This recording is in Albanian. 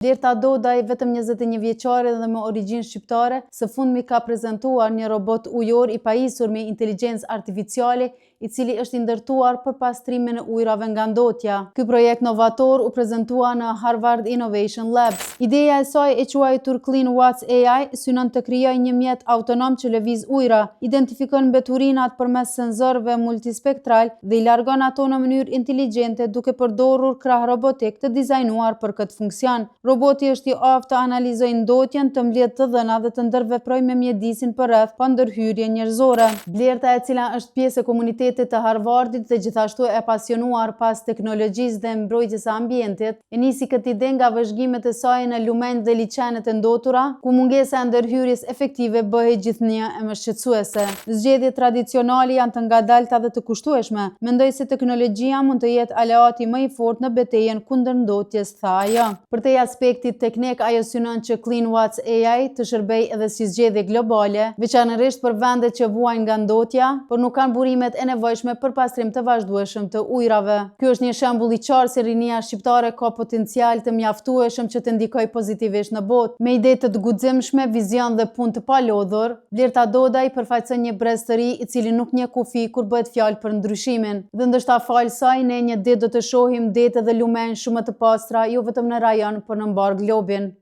Blerta Dodaj, vetëm 21 vjeçare dhe me origjinë shqiptare, së fundmi ka prezantuar një robot ujor i pajisur me inteligjencë artificiale, i cili është i ndërtuar për pastrimin e ujrave nga ndotja. Ky projekt novator u prezantua në Harvard Innovation Labs. Ideja e saj e quajtur Clean Watts AI synon të krijojë një mjet autonom që lëviz ujra, identifikon mbeturinat përmes senzorëve multispektral dhe i largon ato në mënyrë inteligjente duke përdorur krah robotik të dizajnuar për këtë funksion. Roboti është i aftë të analizojë ndotjen, të mbledhë të dhëna dhe të ndërveprojë me mjedisin përreth pa ndërhyrje njerëzore. Blerta, e cila është pjesë e komunitetit të Harvardit dhe gjithashtu e pasionuar pas teknologjisë dhe mbrojtjes së ambientit, e nisi këtë ide nga vëzhgimet e saj në lumenjtë dhe liçenet e ndotura, ku mungesa e ndërhyrjes efektive bëhej gjithnjë e më shqetësuese. Zgjedhjet tradicionale janë të ngadalta dhe të kushtueshme. Mendoj se teknologjia mund të jetë aleati më i fortë në betejën kundër ndotjes, tha ajo. Përtej aspektit teknik, ajo synon që Clean Watts AI të shërbejë edhe si zgjedhje globale, veçanërisht për vendet që vuajnë nga ndotja, por nuk kanë burimet e nevojshme për pastrim të vazhdueshëm të ujrave. Ky është një shembull i qartë se rinia shqiptare ka potencial të mjaftueshëm që të ndikojë pozitivisht në botë. Me ide të guximshme, vizion dhe punë të palodhur, Blerta Dodaj përfaqëson një brez të ri i cili nuk njeh kufi kur bëhet fjalë për ndryshimin. Dhe ndoshta falë saj ne një ditë do të shohim dete dhe lumenj shumë të pastra, jo vetëm në rajon, por në mbar globin.